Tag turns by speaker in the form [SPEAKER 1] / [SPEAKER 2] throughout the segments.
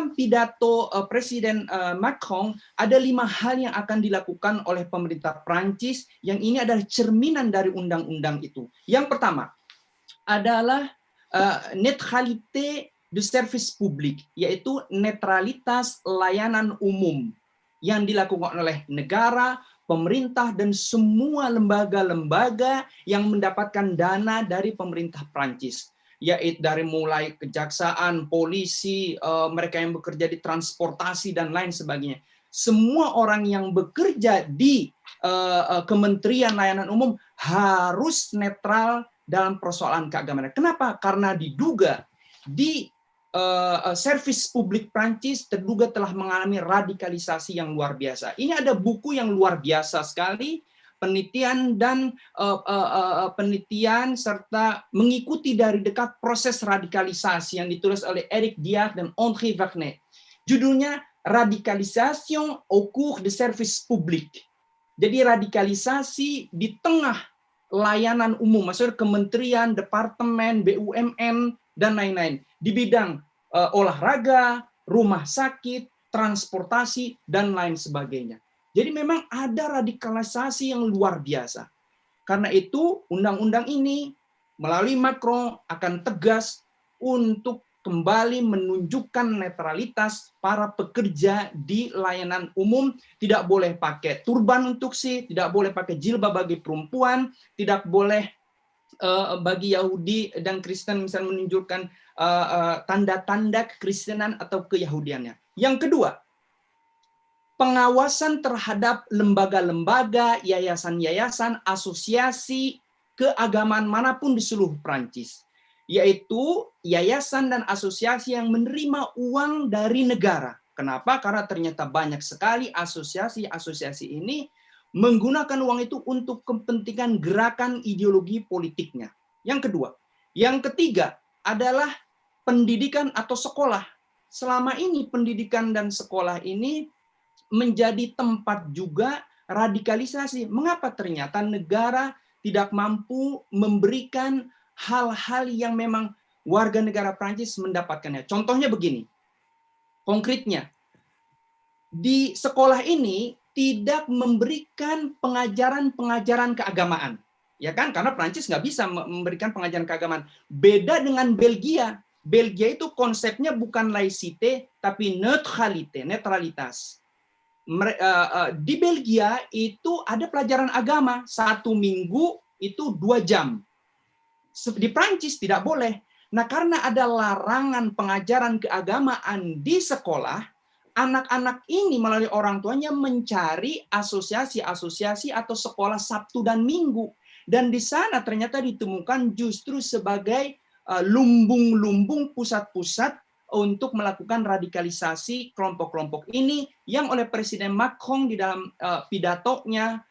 [SPEAKER 1] dalam pidato Presiden Macron ada 5 hal yang akan dilakukan oleh pemerintah Prancis yang ini adalah cerminan dari undang-undang itu. Yang pertama adalah neutralité de service public, yaitu netralitas layanan umum yang dilakukan oleh negara, pemerintah, dan semua lembaga-lembaga yang mendapatkan dana dari pemerintah Prancis. Yaitu dari mulai kejaksaan, polisi, mereka yang bekerja di transportasi, dan lain sebagainya. Semua orang yang bekerja di Kementerian Layanan Umum harus netral dalam persoalan keagamaan. Kenapa? Karena diduga di servis publik Prancis terduga telah mengalami radikalisasi yang luar biasa. Ini ada buku yang luar biasa sekali, penelitian dan penelitian serta mengikuti dari dekat proses radikalisasi yang ditulis oleh Eric Diard dan André Wagner. Judulnya Radikalisation au cours de service public. Jadi radikalisasi di tengah layanan umum, maksudnya kementerian, departemen, BUMN, dan lain-lain. Di bidang olahraga, rumah sakit, transportasi, dan lain sebagainya. Jadi memang ada radikalisasi yang luar biasa. Karena itu undang-undang ini melalui Macron akan tegas untuk kembali menunjukkan netralitas para pekerja di layanan umum. Tidak boleh pakai turban untuk tidak boleh pakai jilbab bagi perempuan, tidak boleh bagi Yahudi dan Kristen misalnya menunjukkan tanda-tanda kekristenan atau keyahudiannya. Yang kedua, pengawasan terhadap lembaga-lembaga, yayasan-yayasan, asosiasi keagamaan manapun di seluruh Prancis, yaitu yayasan dan asosiasi yang menerima uang dari negara. Kenapa? Karena ternyata banyak sekali asosiasi-asosiasi ini menggunakan uang itu untuk kepentingan gerakan ideologi politiknya. Yang kedua. Yang ketiga adalah pendidikan atau sekolah. Selama ini pendidikan dan sekolah ini menjadi tempat juga radikalisasi. Mengapa? Ternyata negara tidak mampu memberikan hal-hal yang memang warga negara Prancis mendapatkannya. Contohnya begini, konkretnya, di sekolah ini tidak memberikan pengajaran-pengajaran keagamaan. Ya kan? Karena Prancis nggak bisa memberikan pengajaran keagamaan. Beda dengan Belgia. Belgia itu konsepnya bukan laicite, tapi neutralité, netralitas. Di Belgia itu ada pelajaran agama 1 minggu itu 2 jam. Di Prancis tidak boleh. Nah, karena ada larangan pengajaran keagamaan di sekolah, anak-anak ini melalui orang tuanya mencari asosiasi-asosiasi atau sekolah Sabtu dan Minggu. Dan di sana ternyata ditemukan justru sebagai lumbung-lumbung pusat-pusat untuk melakukan radikalisasi kelompok-kelompok ini yang oleh Presiden Macron di dalam pidatonya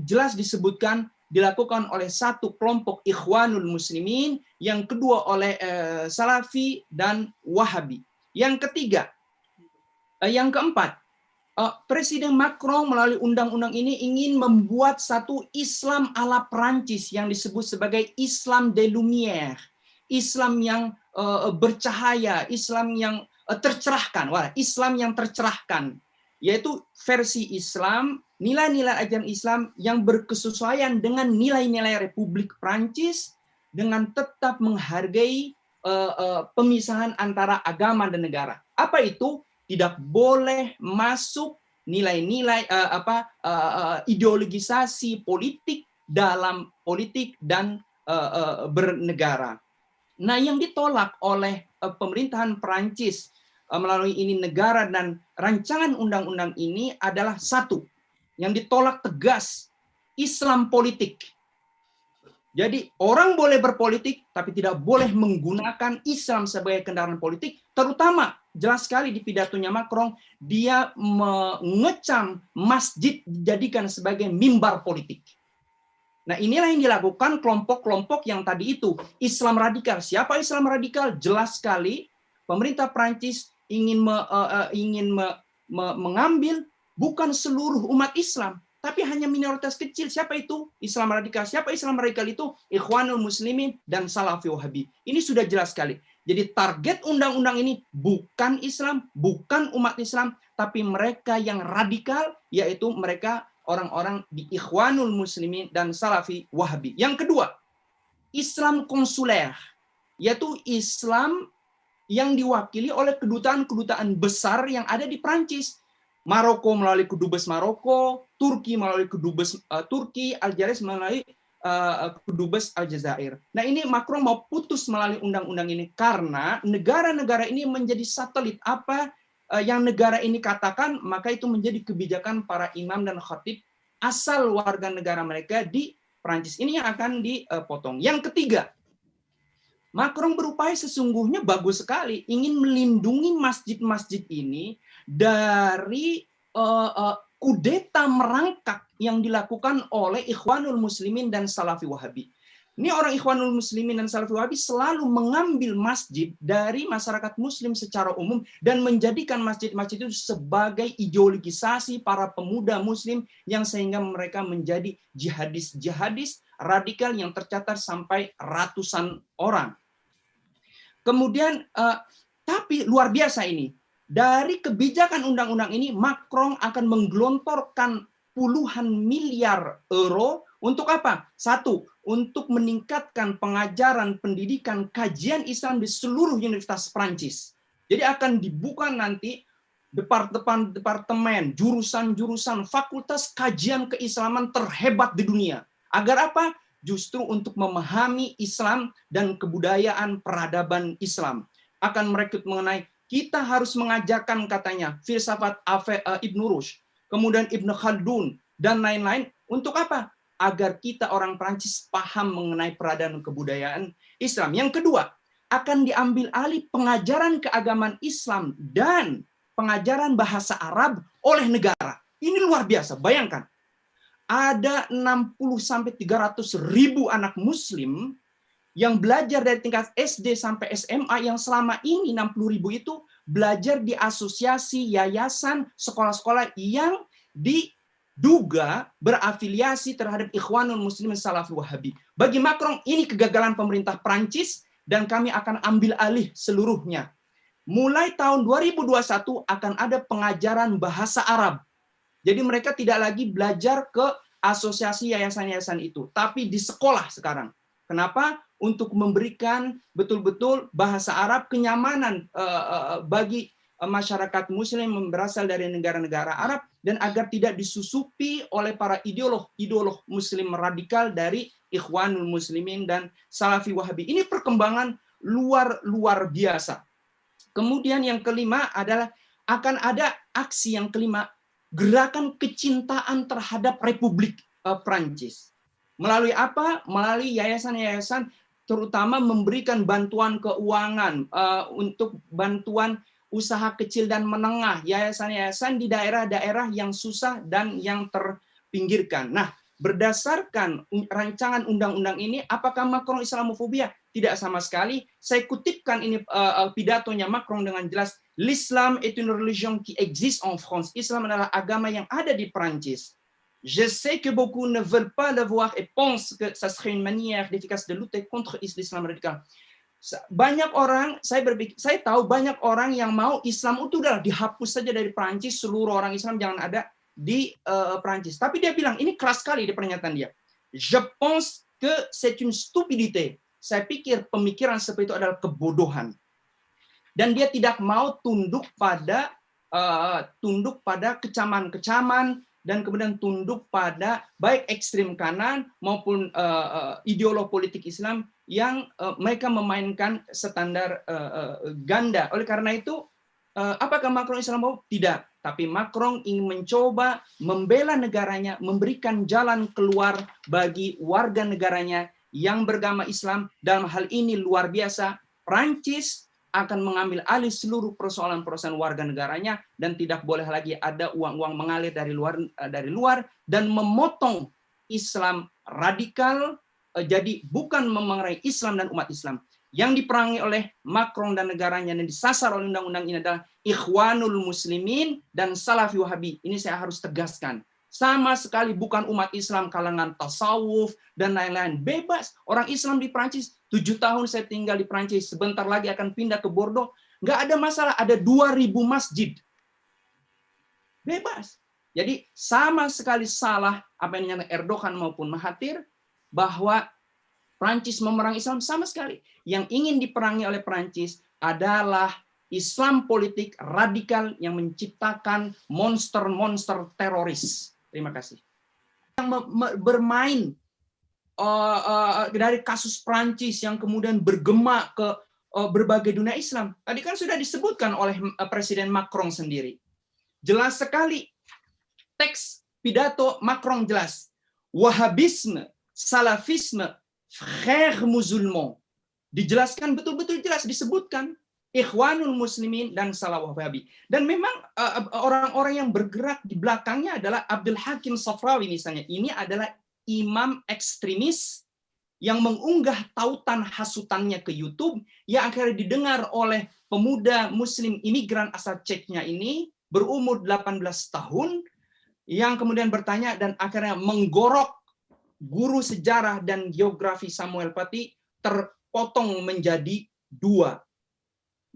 [SPEAKER 1] jelas disebutkan dilakukan oleh satu kelompok Ikhwanul Muslimin, yang kedua oleh Salafi dan Wahabi. Yang ketiga, yang keempat, Presiden Macron melalui undang-undang ini ingin membuat satu Islam ala Prancis yang disebut sebagai Islam des Lumières, Islam yang bercahaya, Islam yang tercerahkan. Wah, Islam yang tercerahkan, yaitu versi Islam, nilai-nilai ajaran Islam yang berkesesuaian dengan nilai-nilai Republik Prancis dengan tetap menghargai pemisahan antara agama dan negara. Apa itu? Tidak boleh masuk nilai-nilai ideologisasi politik dalam politik dan bernegara. Nah, yang ditolak oleh pemerintahan Prancis melalui ini negara dan rancangan undang-undang ini adalah satu, yang ditolak tegas, Islam politik. Jadi orang boleh berpolitik, tapi tidak boleh menggunakan Islam sebagai kendaraan politik, terutama jelas sekali di pidatonya Macron, dia mengecam masjid dijadikan sebagai mimbar politik. Nah, inilah yang dilakukan kelompok-kelompok yang tadi itu, Islam radikal. Siapa Islam radikal? Jelas sekali pemerintah Prancis ingin mengambil bukan seluruh umat Islam, tapi hanya minoritas kecil. Siapa itu Islam radikal? Siapa Islam radikal itu? Ikhwanul Muslimin dan Salafi Wahabi. Ini sudah jelas sekali. Jadi target undang-undang ini bukan Islam, bukan umat Islam, tapi mereka yang radikal, yaitu mereka orang-orang di Ikhwanul Muslimin dan Salafi Wahabi. Yang kedua, Islam konsuler, yaitu Islam yang diwakili oleh kedutaan-kedutaan besar yang ada di Prancis. Maroko melalui kedubes Maroko, Turki melalui kedubes Turki, Aljazair melalui kedubes Aljazair. Nah, ini Macron mau putus melalui undang-undang ini karena negara-negara ini menjadi satelit. Apa yang negara ini katakan, maka itu menjadi kebijakan para imam dan khatib asal warga negara mereka di Prancis. Ini yang akan dipotong. Yang ketiga, Macron berupaya sesungguhnya bagus sekali, ingin melindungi masjid-masjid ini dari kudeta merangkak yang dilakukan oleh Ikhwanul Muslimin dan Salafi Wahabi. Ini orang Ikhwanul Muslimin dan Salafi Wahabi selalu mengambil masjid dari masyarakat Muslim secara umum dan menjadikan masjid-masjid itu sebagai ideologisasi para pemuda Muslim yang sehingga mereka menjadi jihadis radikal yang tercatat sampai ratusan orang. Kemudian, tapi luar biasa ini. Dari kebijakan undang-undang ini, Macron akan menggelontorkan puluhan miliar euro untuk apa? Satu, untuk meningkatkan pengajaran, pendidikan, kajian Islam di seluruh universitas Prancis. Jadi akan dibuka nanti departemen, jurusan-jurusan, fakultas kajian keislaman terhebat di dunia. Agar apa? Justru untuk memahami Islam dan kebudayaan peradaban Islam. Akan merekrut mengenai kita harus mengajarkan katanya filsafat Ibn Rushd, kemudian Ibn Khaldun dan lain-lain. Untuk apa? Agar kita orang Prancis paham mengenai peradaban kebudayaan Islam. Yang kedua, akan diambil alih pengajaran keagamaan Islam dan pengajaran bahasa Arab oleh negara. Ini luar biasa. Bayangkan, ada 60-300 ribu anak Muslim yang belajar dari tingkat SD sampai SMA, yang selama ini 60.000 itu belajar di asosiasi, yayasan, sekolah-sekolah yang diduga berafiliasi terhadap Ikhwanul Muslimin Salafi Wahabi. Bagi Macron, ini kegagalan pemerintah Prancis dan kami akan ambil alih seluruhnya. Mulai tahun 2021 akan ada pengajaran bahasa Arab. Jadi mereka tidak lagi belajar ke asosiasi yayasan-yayasan itu, tapi di sekolah sekarang. Kenapa? Untuk memberikan betul-betul bahasa Arab kenyamanan bagi masyarakat Muslim yang berasal dari negara-negara Arab dan agar tidak disusupi oleh para ideolog Muslim radikal dari Ikhwanul Muslimin dan Salafi Wahabi. Ini perkembangan luar biasa. Kemudian yang kelima adalah akan ada aksi yang kelima, gerakan kecintaan terhadap Republik Prancis. Melalui apa? Melalui yayasan-yayasan, terutama memberikan bantuan keuangan untuk bantuan usaha kecil dan menengah, yayasan-yayasan di daerah-daerah yang susah dan yang terpinggirkan. Nah, berdasarkan rancangan undang-undang ini, apakah Macron Islamofobia? Tidak sama sekali. Saya kutipkan ini pidatonya Macron dengan jelas. L'Islam est une religion qui existe en France. Islam adalah agama yang ada di Prancis. Je sais que beaucoup ne veulent pas le voir et pensent que ça serait une manière efficace de lutter contre l'islam radical. Banyak orang, saya tahu banyak orang yang mau Islam itu udah dihapus saja dari Prancis, seluruh orang Islam jangan ada di Prancis. Tapi dia bilang, ini keras sekali di pernyataan dia. Je pense que c'est une stupidité. Saya pikir pemikiran seperti itu adalah kebodohan. Dan dia tidak mau tunduk pada kecaman-kecaman dan kemudian tunduk pada baik ekstrem kanan maupun ideolog politik Islam yang mereka memainkan standar ganda. Oleh karena itu, apakah Macron Islamofob? Tidak. Tapi Macron ingin mencoba membela negaranya, memberikan jalan keluar bagi warga negaranya yang beragama Islam. Dalam hal ini luar biasa, Prancis akan mengambil alih seluruh persoalan-persoalan warga negaranya dan tidak boleh lagi ada uang-uang mengalir dari luar dan memotong Islam radikal. Jadi bukan memengaruhi Islam dan umat Islam. Yang diperangi oleh Macron dan negaranya dan disasar oleh undang-undang ini adalah Ikhwanul Muslimin dan Salafi Wahabi. Ini saya harus tegaskan. Sama sekali bukan umat Islam kalangan tasawuf dan lain-lain. Bebas. Orang Islam di Prancis, 7 tahun saya tinggal di Prancis, sebentar lagi akan pindah ke Bordeaux. Nggak ada masalah, ada 2.000 masjid. Bebas. Jadi sama sekali salah apa yang dinyatakan Erdogan maupun Mahathir, bahwa Prancis memerangi Islam, sama sekali. Yang ingin diperangi oleh Prancis adalah Islam politik radikal yang menciptakan monster-monster teroris. Terima kasih. Yang bermain dari kasus Prancis yang kemudian bergema ke berbagai dunia Islam. Tadi kan sudah disebutkan oleh Presiden Macron sendiri. Jelas sekali teks pidato Macron jelas. Wahhabisme, salafisme, frères musulmans. Dijelaskan betul-betul jelas, disebutkan. Ikhwanul Muslimin dan Salah Wahabi. Dan memang orang-orang yang bergerak di belakangnya adalah Abdul Hakim Safrawi misalnya. Ini adalah imam ekstremis yang mengunggah tautan hasutannya ke YouTube yang akhirnya didengar oleh pemuda muslim imigran asal Ceknya ini berumur 18 tahun yang kemudian bertanya dan akhirnya menggorok guru sejarah dan geografi Samuel Paty terpotong menjadi 2.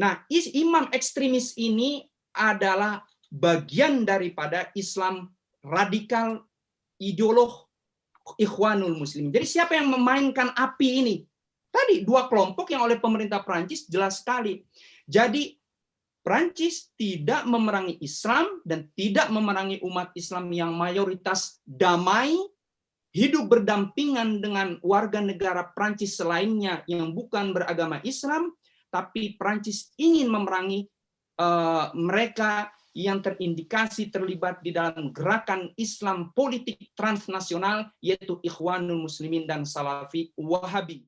[SPEAKER 1] Nah, imam ekstremis ini adalah bagian daripada Islam radikal ideolog Ikhwanul Muslimin. Jadi siapa yang memainkan api ini? Tadi 2 kelompok yang oleh pemerintah Prancis jelas sekali. Jadi Prancis tidak memerangi Islam dan tidak memerangi umat Islam yang mayoritas damai, hidup berdampingan dengan warga negara Prancis selainnya yang bukan beragama Islam, tapi Prancis ingin memerangi mereka yang terindikasi terlibat di dalam gerakan Islam politik transnasional, yaitu Ikhwanul Muslimin dan Salafi Wahabi.